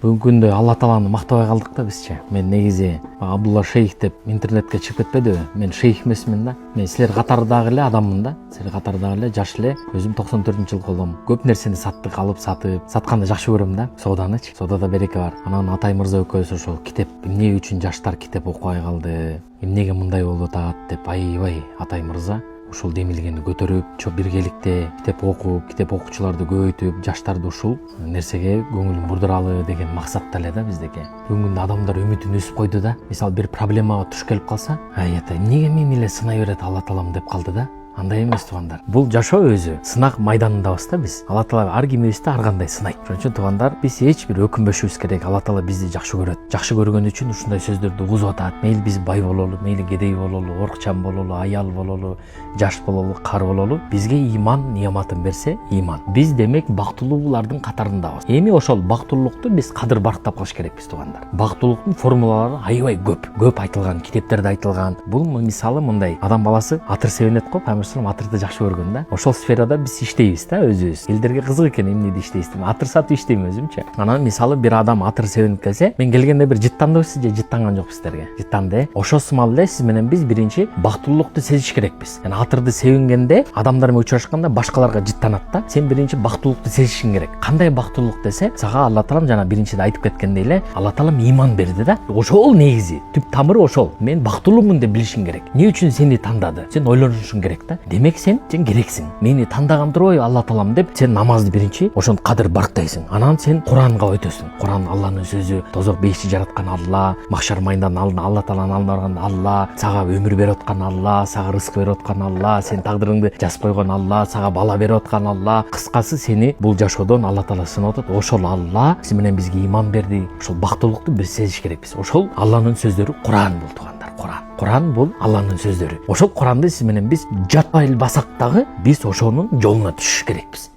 Бүгүнкү күндө Алла Тааланы мактабай калдык да бизчи. Мен негизи Абдулла шейх деп интернетке чыгып кетпедиби? Мен шейх эмесмин да. Мен силер катардагы эле адаммын да. Силер катардагы эле жаш эле. Өзүм 94-жылы колдом. Көп нерсени саттык, алып сатып, сатканды жакшы көрөм да. Сооданычы. Соодада береке бар. Анан Атай мырза экөөбүз ошол китеп эмне үчүн жаштар китеп окубай калды? Эмнеге мындай болуп атат деп аябай Атай мырза ошол демилгени көтөрүп, биргеликте китеп окуп, китеп окуучуларды көбөйтүп, жаштарды ушул нерсеге көңүлүн бурдуралы деген максатта эле да биздеки. Бүгүнкү күндө адамдар үмүтүн өсүп койду да. Мисалы бир проблемага туш келип калса, аята эмнеге мени эле сынай берет Алла Таалам деп калды да. Андай эмес туугандар. Бул жашоо өзү сынак майданындабыз да биз. Алла Таала ар кимибизди ар кандай сынайт. Ошон үчүн туугандар, биз эч бир өкүнбөшүбүз керек. Алла Таала бизди жакшы көрөт. Жакшы көргөн үчүн ушундай сөздөрдү угузуп атат. Мейли биз бай бололу, мейли кедей бололу, орукчан бололу, аял бололу, жаш бололу, кар бололу, бизге иман неаматын берсе, иман. Биз демек бактылуулардын катарындабыз. Эми ошол бактылуулукту биз кадыр барктап калыш керекпиз туугандар. Бактылуулуктун формулалары аябай көп айтылган, китептерде айтылган. Бул мисалы мындай, адам баласы атыр себенет го, атырды жакшы көргөн да. Ошол сферада биз иштейбиз да өзүбүз. Элдерге кызык экен эмнеди иштейсиз деп. Атыр сатып иштейм өзүмчү. Анан мисалы бир адам атыр себенип келсе, мен келгенде бир жыттандыбыз же жыттанган жок сиздерге. Жыттанды. Ошосумал эле сиз менен биз биринчи бактылуулукту сезиш керекпиз. Yani атырды себингенде адамдар менен учурашканда башкаларга жыттанат да. Сен биринчи бактылуулукту сезишиң керек. Кандай бактылуулук десе, сага Алла Таалам жана биринчиде айтып кеткендей эле, Алла Таалам иман берди да. Ошол негизи, түп тамыры ошол. Мен бактылуумун деп билишиң керек. Эмне үчүн сени тандады? Сен ойлонушуң керек да. Демек сен керексиң. Мени тандаган турбайбы Алла Таалам деп сен намазды биринчи ошону кадыр барктайсың. Анан сен Куранга өтөсүң. Куран Алланын сөзү, тозок бейишти жараткан Алла, махшар майдандан алдын Алла Тааланын алдына барган Алла, сага өмүр берип аткан Алла, сага рызык берип аткан Алла, сен тагдырыңды жазып койгон Алла, сага бала берип аткан Алла. Кыскасы сени бул жашоодон Алла Таала сынап атат. Ошол Алла сиз менен бизге иман берди. Ошол бактылуулукту биз сезиш керекпиз. Ошол Алланын сөздөрү Куран бул туугандар. Куран бул Алланын сөздөрү. Ошол Куранды сиз менен биз жатпай эле басак дагы биз ошонун жолуна түшүш керекпиз.